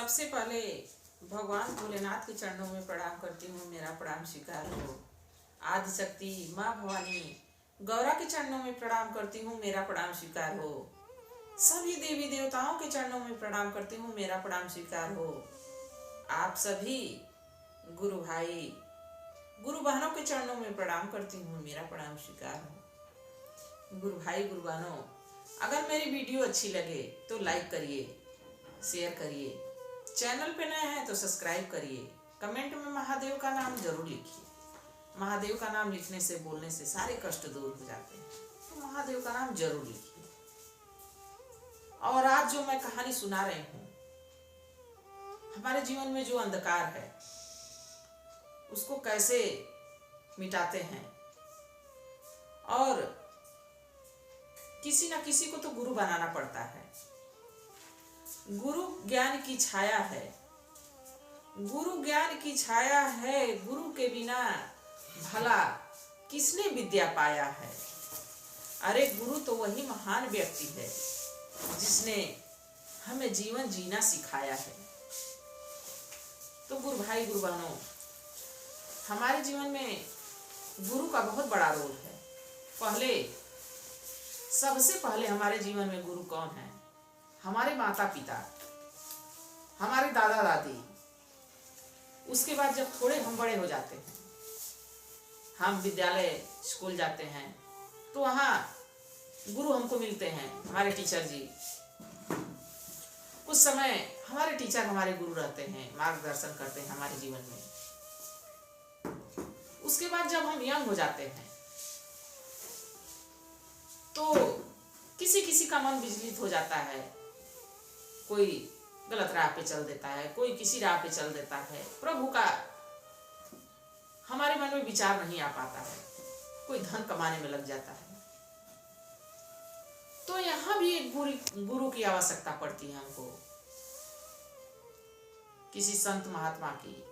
सबसे पहले भगवान भोलेनाथ के चरणों में प्रणाम करती हूँ, मेरा प्रणाम स्वीकार हो। आदि शक्ति माँ भवानी गौरा के चरणों में प्रणाम करती हूँ, मेरा प्रणाम स्वीकार हो। सभी देवी देवताओं के चरणों में प्रणाम करती हूँ, मेरा प्रणाम स्वीकार हो। आप सभी गुरु भाई गुरु बहनों के चरणों में प्रणाम करती हूँ, मेरा प्रणाम स्वीकार हो। गुरु भाई गुरु बहनों, अगर मेरी वीडियो अच्छी लगे तो लाइक करिए, शेयर करिए, चैनल पे नए हैं तो सब्सक्राइब करिए, कमेंट में महादेव का नाम जरूर लिखिए। महादेव का नाम लिखने से, बोलने से सारे कष्ट दूर हो जाते हैं, तो महादेव का नाम जरूर लिखिए। और आज जो मैं कहानी सुना रही हूँ, हमारे जीवन में जो अंधकार है उसको कैसे मिटाते हैं, और किसी न किसी को तो गुरु बनाना पड़ता है। गुरु ज्ञान की छाया है, गुरु ज्ञान की छाया है, गुरु के बिना भला किसने विद्या पाया है। अरे गुरु तो वही महान व्यक्ति है जिसने हमें जीवन जीना सिखाया है। तो गुरु भाई गुरु बहनों, हमारे जीवन में गुरु का बहुत बड़ा रोल है। सबसे पहले हमारे जीवन में गुरु कौन है? हमारे माता पिता, हमारे दादा दादी। उसके बाद जब थोड़े हम बड़े हो जाते हैं, हम विद्यालय स्कूल जाते हैं, तो वहाँ गुरु हमको मिलते हैं, हमारे टीचर जी। कुछ समय हमारे टीचर हमारे गुरु रहते हैं, मार्गदर्शन करते हैं हमारे जीवन में। उसके बाद जब हम यंग हो जाते हैं तो किसी किसी का मन विचलित हो जाता है, कोई गलत राह पे चल देता है, कोई किसी राह पे चल देता है, प्रभु का हमारे मन में विचार नहीं आ पाता है, कोई धन कमाने में लग जाता है। तो यहाँ भी एक गुरु की आवश्यकता पड़ती है हमको, किसी संत महात्मा की।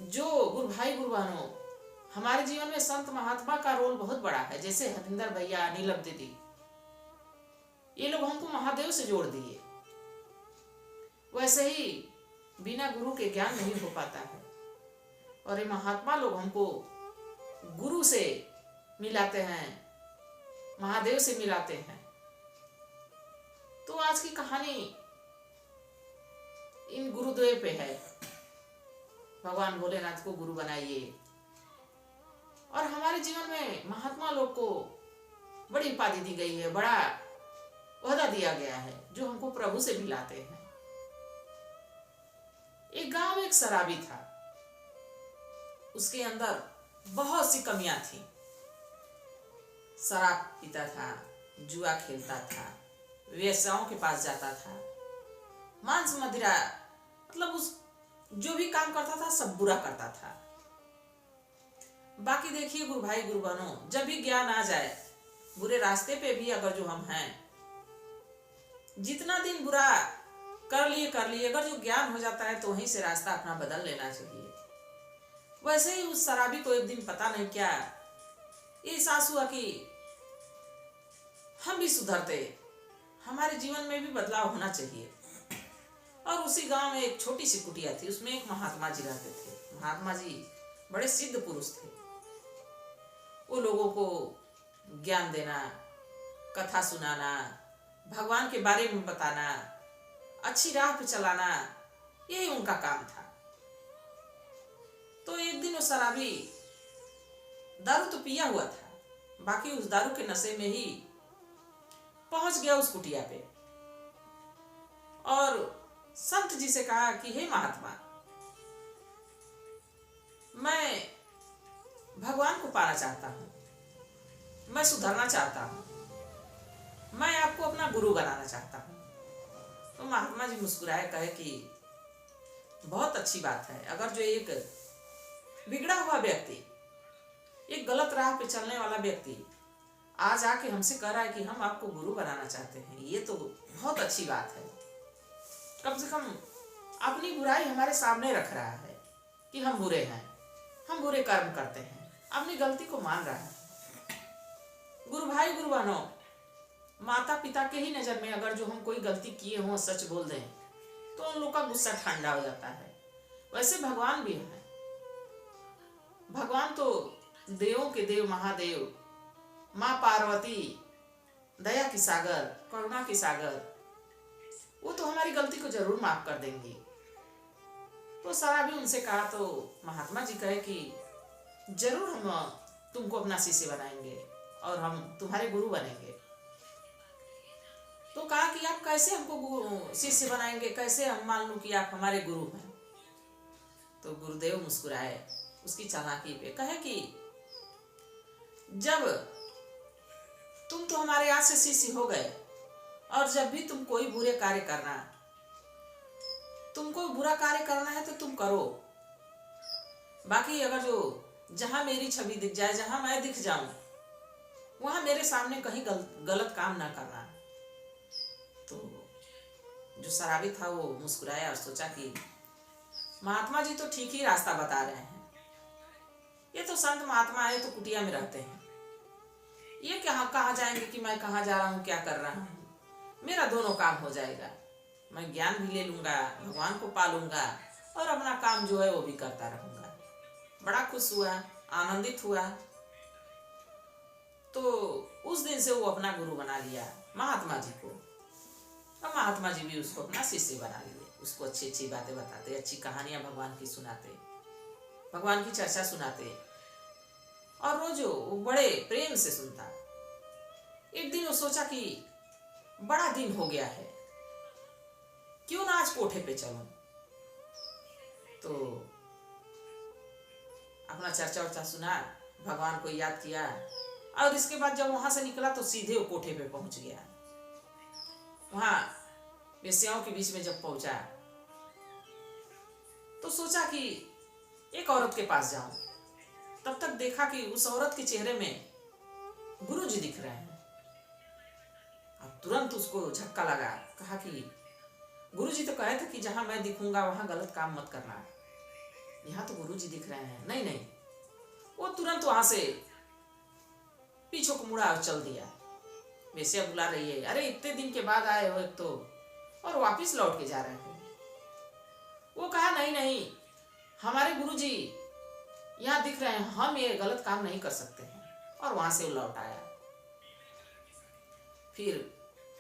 जो गुरु भाई गुरु बहनों, हमारे जीवन में संत महात्मा का रोल बहुत बड़ा है। जैसे हरिंदर भैया, नीलम दीदी, ये लोग हमको महादेव से जोड़ दिए। वैसे ही बिना गुरु के ज्ञान नहीं हो पाता है, और ये महात्मा लोग हमको गुरु से मिलाते हैं, महादेव से मिलाते हैं। तो आज की कहानी इन गुरुद्वय पे है। भगवान भोलेनाथ को गुरु बनाइए। और हमारे जीवन में महात्मा लोग को बड़ी उपाधि दी गई है, बड़ा ओहदा दिया गया है, जो हमको प्रभु से मिलाते हैं। एक गांव में एक शराबी था, उसके अंदर बहुत सी कमियां थी। शराब पीता था, जुआ खेलता था, वेश्याओं के पास जाता था, मांस मदिरा, मतलब उस जो भी काम करता था सब बुरा करता था। बाकी देखिए गुरु भाई गुरु बहनों, जब भी ज्ञान आ जाए, बुरे रास्ते पे भी अगर जो हम हैं, जितना दिन बुरा कर लिए, अगर जो ज्ञान हो जाता है तो वहीं से रास्ता अपना बदल लेना चाहिए। वैसे ही उस शराबी को एक दिन पता नहीं क्या एहसास हुआ कि हम भी सुधरते, हमारे जीवन में भी बदलाव होना चाहिए। और उसी गांव में एक छोटी सी कुटिया थी, उसमें एक महात्मा जी रहते थे। महात्मा जी बड़े सिद्ध पुरुष थे। वो लोगों को ज्ञान देना, कथा सुनाना, भगवान के बारे में बताना, अच्छी राह पे चलाना, यही उनका काम था। तो एक दिन वो शराबी दारू तो पिया हुआ था, बाकी उस दारू के नशे में ही पहुंच गया उस कुटिया पे, और संत जी से कहा कि हे महात्मा, मैं भगवान को पाना चाहता हूँ, मैं सुधरना चाहता हूँ, मैं आपको अपना गुरु बनाना चाहता हूँ। तो महात्मा जी मुस्कुराए, कहे कि बहुत अच्छी बात है। अगर जो एक बिगड़ा हुआ व्यक्ति, एक गलत राह पे चलने वाला व्यक्ति आज आके हमसे कह रहा है कि हम आपको गुरु बनाना चाहते हैं, ये तो बहुत अच्छी बात है। कम से कम अपनी बुराई हमारे सामने रख रहा है कि हम बुरे हैं, हम बुरे कर्म करते हैं, अपनी गलती को मान रहा है। गुरु भाई गुरु बहनों, माता पिता के ही नज़र में अगर जो हम कोई गलती किए हों सच बोल दें तो उन लोग का गुस्सा ठंडा हो जाता है। वैसे भगवान भी है। भगवान तो देवों के देव महादेव, माँ पार्वती दया की सागर, करुणा की सागर, वो तो हमारी गलती को जरूर माफ कर देंगी। तो सारा भी उनसे कहा तो महात्मा जी कहे कि जरूर हम तुमको अपना शिष्य बनाएंगे और हम तुम्हारे गुरु बनेंगे। तो कहा कि आप कैसे हमको शिष्य बनाएंगे, कैसे हम मान लूं कि आप हमारे गुरु हैं। तो गुरुदेव मुस्कुराए उसकी चालाकी पे, कहे कि जब तुम तो हमारे यहाँ से शिष्य हो गए और जब भी तुम कोई बुरे कार्य करना, तुमको बुरा कार्य करना है तो तुम करो, बाकी अगर जो जहां मेरी छवि दिख जाए, जहां मैं दिख जाऊं, वहां मेरे सामने कहीं गलत काम ना करना। तो जो शराबी था वो मुस्कुराया और सोचा कि महात्मा जी तो ठीक ही रास्ता बता रहे हैं। ये तो संत महात्मा है, तो कुटिया में रहते हैं, ये क्या कहाँ जाएंगे कि मैं कहाँ जा रहा हूँ, क्या कर रहा हूँ। मेरा दोनों काम हो जाएगा, मैं ज्ञान भी ले लूंगा, भगवान को पालूंगा और अपना काम जो है वो भी करता रहूंगा। बड़ा खुश हुआ, आनंदित हुआ। तो उस दिन से वो अपना गुरु बना लिया महात्मा जी को, और महात्मा जी भी उसको अपना शिष्य बना लिए। उसको अच्छी अच्छी बातें बताते, अच्छी कहानियां भगवान की सुनाते, भगवान की चर्चा सुनाते, और रोज वो बड़े प्रेम से सुनता। एक दिन वो सोचा कि बड़ा दिन हो गया है, क्यों ना आज कोठे पे चलूं। तो अपना चर्चा वर्चा सुना, भगवान को याद किया, और इसके बाद जब वहां से निकला तो सीधे वो कोठे पे पहुंच गया। वहां वेश्याओं के बीच में जब पहुंचा तो सोचा कि एक औरत के पास जाऊं। तब तक देखा कि उस औरत के चेहरे में गुरु जी दिख रहे हैं। अब तुरंत उसको झटका लगा, कहा कि गुरु जी तो कहे थे कि जहां मैं दिखूंगा वहां गलत काम मत करना, यहाँ तो गुरु जी दिख रहे हैं। नहीं नहीं, वो तुरंत वहां से पीछे को मुड़ा और चल दिया। वेश्या बुला रही है, अरे इतने दिन के बाद आए हो एक तो, और वापिस लौट के जा रहे हो। वो कहा नहीं नहीं, हमारे गुरु जी यहाँ दिख रहे हैं, हम ये गलत काम नहीं कर सकते हैं, और वहां से वो लौट आया। फिर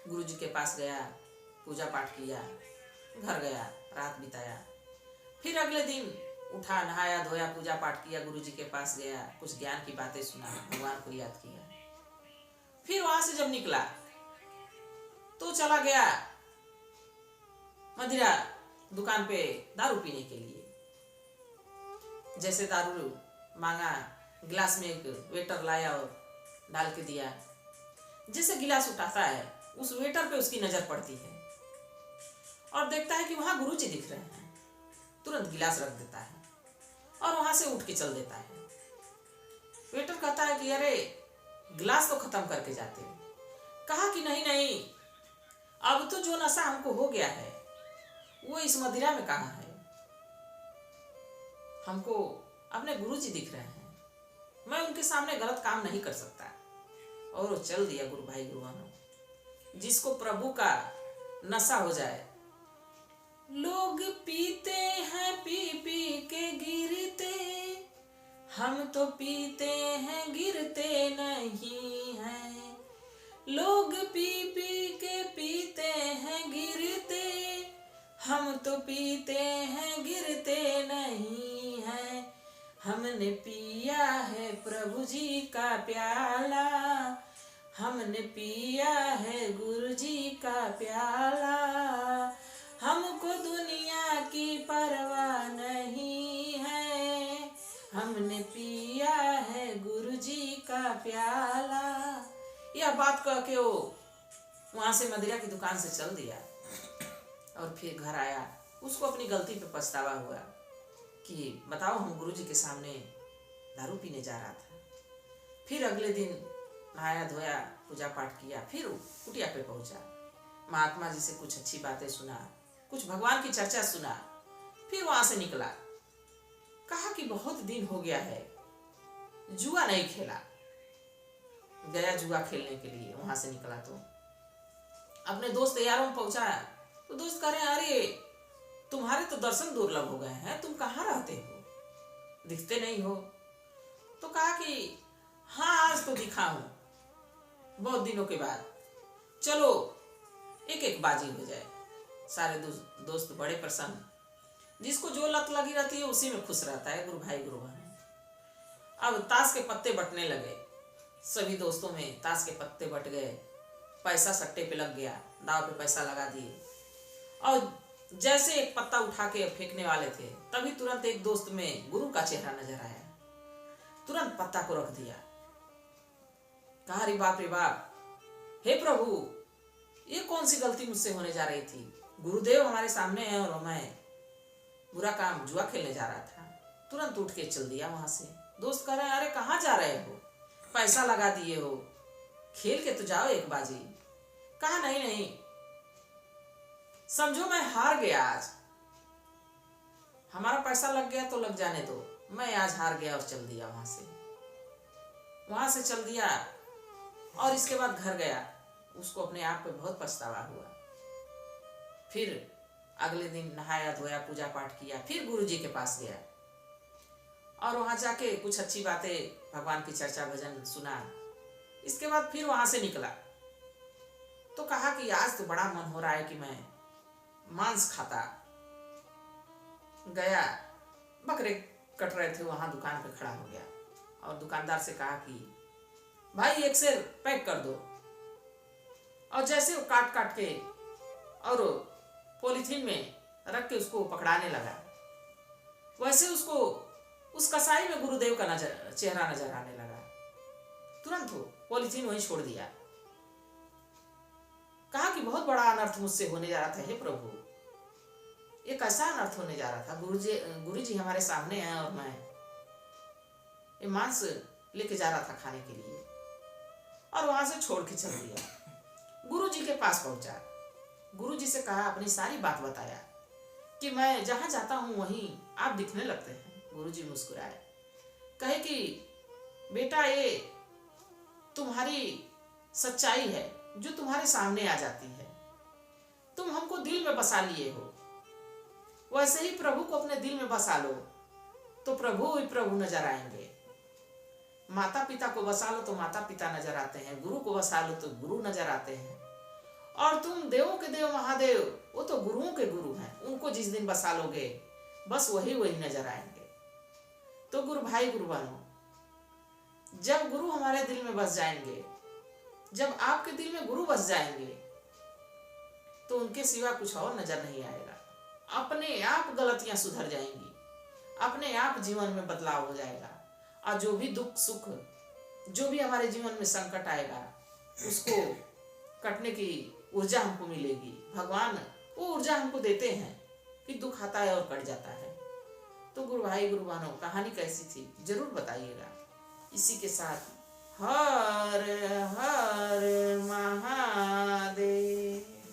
गुरु जी के पास गया, पूजा पाठ किया, घर गया, रात बिताया। फिर अगले दिन उठा, नहाया धोया, पूजा पाठ किया, गुरु जी के पास गया, कुछ ज्ञान की बातें सुना, भगवान को याद किया। फिर वहां से जब निकला तो चला गया मदिरा दुकान पे दारू पीने के लिए। जैसे दारू मांगा, गिलास में एक वेटर लाया और डाल के दिया। जैसे गिलास उठाता है, उस वेटर पे उसकी नजर पड़ती है और देखता है कि वहां गुरुजी दिख रहे हैं। तुरंत गिलास रख देता है और वहां से उठ के चल देता है। वेटर कहता है कि अरे गिलास तो खत्म करके जाते। कहा कि नहीं नहीं, अब तो जो नशा हमको हो गया है वो इस मदिरा में कहाँ है। हमको अपने गुरुजी दिख रहे हैं, मैं उनके सामने गलत काम नहीं कर सकता। और वो चल दिया। गुरु भाई गुरुआनो, जिसको प्रभु का नशा हो जाए। लोग पीते हैं पी पी के गिरते, हम तो पीते हैं गिरते नहीं हैं। लोग पी पी के पीते हैं गिरते, हम तो पीते हैं गिरते नहीं हैं। हमने पिया है प्रभु जी का प्याला, हमने पिया है गुरु जी का प्याला। हमको दुनिया की परवाह नहीं है, हमने पिया है गुरु जी का प्याला। यह बात कह के वो वहां से मदिरा की दुकान से चल दिया और फिर घर आया। उसको अपनी गलती पे पछतावा हुआ कि बताओ, हम गुरुजी के सामने दारू पीने जा रहा था। फिर अगले दिन नहाया धोया, पूजा पाठ किया, फिर कुटिया पे पहुंचा। महात्मा जी से कुछ अच्छी बातें सुना, कुछ भगवान की चर्चा सुना। फिर वहां से निकला, कहा कि बहुत दिन हो गया है जुआ नहीं खेला। गया जुआ खेलने के लिए। वहां से निकला तो अपने दोस्त यारों में पहुंचा तो दोस्त कह रहे हैं, अरे तुम्हारे तो दर्शन दुर्लभ हो गए हैं, तुम कहाँ रहते हो, दिखते नहीं हो। तो कहा कि हाँ आज तो दिखा हूं, बहुत दिनों के बाद, चलो एक एक बाजी हो जाए। सारे दोस्त बड़े प्रसन्न, जिसको जो लत लगी रहती है उसी में खुश रहता है गुरु भाई गुरु बहन। अब ताश के पत्ते बटने लगे, सभी दोस्तों में ताश के पत्ते बट गए, पैसा सट्टे पे लग गया, दाव पे पैसा लगा दिए। और जैसे एक पत्ता उठा के फेंकने वाले थे, तभी तुरंत एक दोस्त में गुरु का चेहरा नजर आया, तुरंत पत्ता को रख दिया। कहा रे बाप, हे प्रभु, ये कौन सी गलती मुझसे होने जा रही थी। गुरुदेव हमारे सामने है और मैं बुरा काम जुआ खेलने जा रहा था। तुरंत उठ के चल दिया वहां से। दोस्त कह रहे हैं अरे कहाँ जा रहे हो, पैसा लगा दिए हो, खेल के तो जाओ एक बाजी। कहा नहीं, समझो मैं हार गया आज, हमारा पैसा लग गया तो लग जाने दो, मैं आज हार गया। और चल दिया वहां से चल दिया। और इसके बाद घर गया, उसको अपने आप पे बहुत पछतावा हुआ। फिर अगले दिन नहाया धोया, पूजा पाठ किया, फिर गुरुजी के पास गया और वहां जाके कुछ अच्छी बातें, भगवान की चर्चा भजन सुना। इसके बाद फिर वहां से निकला तो कहा कि आज तो बड़ा मन हो रहा है कि मैं मांस खाता। गया, बकरे कट रहे थे, वहां दुकान पे खड़ा हो गया और दुकानदार से कहा कि भाई एक सेर पैक कर दो। और जैसे वो काट के और पॉलीथीन में रख के उसको पकड़ाने लगा, वैसे उसको उस कसाई में गुरुदेव का चेहरा नजर आने लगा। तुरंत वो पॉलीथीन वहीं छोड़ दिया। कहा कि बहुत बड़ा अनर्थ मुझसे होने जा रहा था, हे प्रभु, ये कैसा अनर्थ होने जा रहा था। गुरुजी हमारे सामने हैं और मैं ये मांस लेके जा रहा था खाने के लिए, और वहां से छोड़ के चल दिया। गुरुजी के पास पहुंचा, गुरुजी से कहा, अपनी सारी बात बताया कि मैं जहां जाता हूं वहीं आप दिखने लगते हैं। गुरुजी मुस्कुराए, कहे कि बेटा ये तुम्हारी सच्चाई है जो तुम्हारे सामने आ जाती है। तुम हमको दिल में बसा लिए हो, वैसे ही प्रभु को अपने दिल में बसा लो तो प्रभु ही प्रभु नजर आएंगे। माता पिता को बसा लो तो माता पिता नजर आते हैं, गुरु को बसा लो तो गुरु नजर आते हैं। और तुम देवों के देव महादेव, वो तो गुरुओं के गुरु हैं, उनको जिस दिन बसा लोगे बस वही नजर आएंगे। तो गुरु भाई गुरु बहनों, जब गुरु हमारे दिल में बस जाएंगे, जब आपके दिल में गुरु बस जाएंगे, तो उनके सिवा कुछ और नजर नहीं आएगा। अपने आप गलतियां सुधर जाएंगी, अपने आप जीवन में बदलाव हो जाएगा। और जो भी दुख सुख, जो भी हमारे जीवन में संकट आएगा, उसको कटने की ऊर्जा हमको मिलेगी। भगवान वो ऊर्जा हमको देते हैं कि दुख आता है और कट जाता है। तो गुरु भाई गुरु बहनों, कहानी कैसी थी जरूर बताइएगा। इसी के साथ हर हर महादेव।